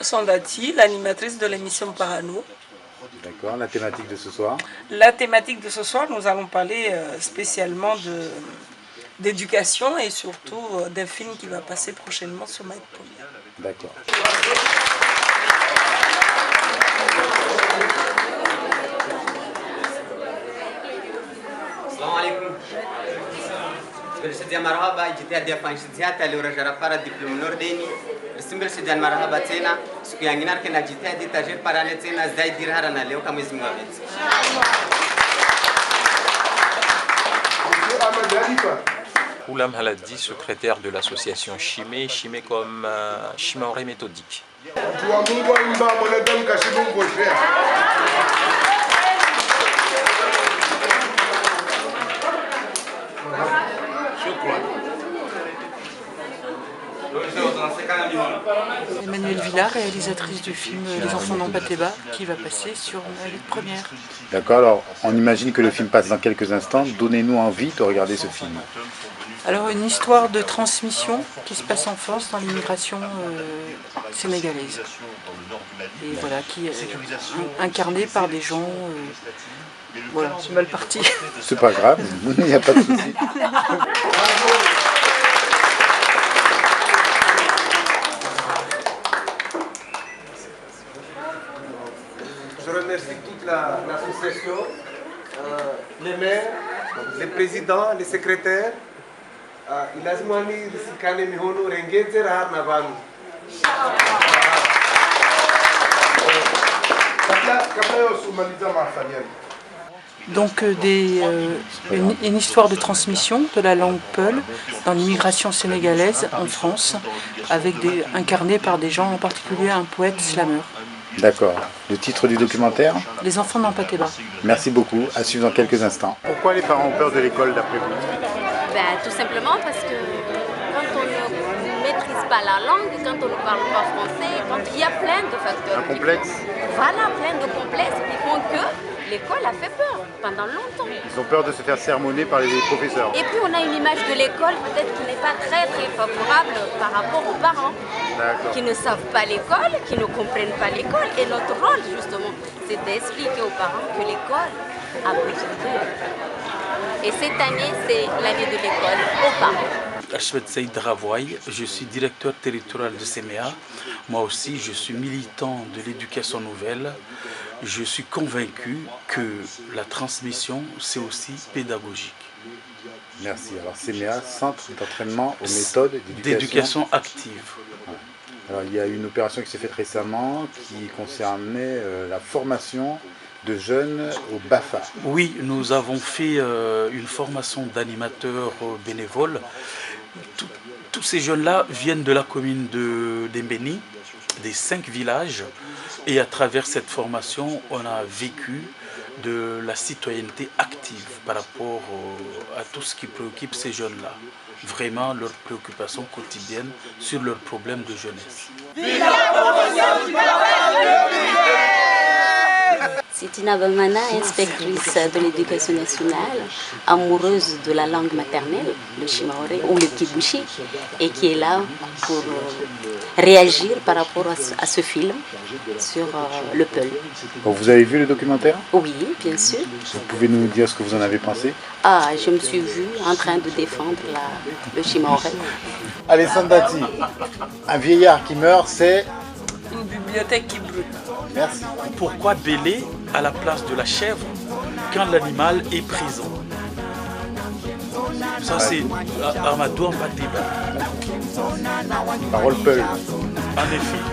Sandati, l'animatrice de l'émission Parano. D'accord, la thématique de ce soir? La thématique de ce soir, nous allons parler spécialement d'éducation et surtout d'un film qui va passer prochainement sur Mike Polia. D'accord. Assalamu alaikum. Bersedia marhaba jitihadi ya fanshidiyata leo rajara para diploma nordeni. Bersedia marhaba tena siku nyingine kana jitihadi taje parane tena zaidi harana leo kama Mwenyezi Mungu ameti. Oulam Haladi, secrétaire de l'association Chimé, Chimé comme Chimaoré méthodique. Emmanuelle Villa, réalisatrice du film Les Enfants d'Ampateba, qui va passer sur la lutte première. D'accord, alors on imagine que le film passe dans quelques instants. Donnez-nous envie de regarder ce film. Alors une histoire de transmission qui se passe en France dans l'immigration sénégalaise. Et voilà, qui est incarnée par des gens... voilà, c'est mal parti. C'est pas grave, il n'y a pas de souci. Je remercie toute l'association, les maires, les présidents, les secrétaires. Donc une histoire de transmission de la langue Peul dans l'immigration sénégalaise en France, incarnée par des gens, en particulier un poète slameur. D'accord. Le titre du documentaire? Les Enfants d'Ampateba. Merci beaucoup. À suivre dans quelques instants. Pourquoi les parents ont peur de l'école d'après vous? Tout simplement parce que quand on ne maîtrise pas la langue, quand on ne parle pas français, il y a plein de facteurs. Un complexe? Voilà, plein de complexes qui font que l'école a fait peur pendant longtemps. Ils ont peur de se faire sermonner par les professeurs. Et puis on a une image de l'école peut-être qui n'est pas très favorable par rapport aux parents qui ne savent pas l'école, qui ne comprennent pas l'école. Et notre rôle justement, c'est d'expliquer aux parents que l'école a besoin d'eux. Et cette année, c'est l'année de l'école aux parents. Achmed Saïd Ravouaï, je suis directeur territorial de CMEA. Moi aussi, je suis militant de l'éducation nouvelle. Je suis convaincu que la transmission, c'est aussi pédagogique. Merci. Alors CMEA, Centre d'entraînement aux méthodes d'éducation active. Alors, il y a une opération qui s'est faite récemment qui concernait la formation de jeunes au BAFA. Oui, nous avons fait une formation d'animateurs bénévoles. Tous ces jeunes-là viennent de la commune d'Embeni, des 5 villages. Et à travers cette formation, on a vécu de la citoyenneté active par rapport à tout ce qui préoccupe ces jeunes-là. Vraiment leurs préoccupations quotidiennes sur leurs problèmes de jeunesse. C'est Tina Bamana, inspectrice de l'éducation nationale, amoureuse de la langue maternelle, le Chimaoré ou le Kibushi, et qui est là pour réagir par rapport à ce film sur le Peul. Vous avez vu le documentaire? Oui, bien sûr. Vous pouvez nous dire ce que vous en avez pensé? Je me suis vue en train de défendre le Chimaoré. Allez, Sandati, un vieillard qui meurt, c'est... Une bibliothèque qui brûle. Merci. Pourquoi bêler à la place de la chèvre quand l'animal est présent? Ça c'est Amadou Ampateba. Parole Peul. En effet.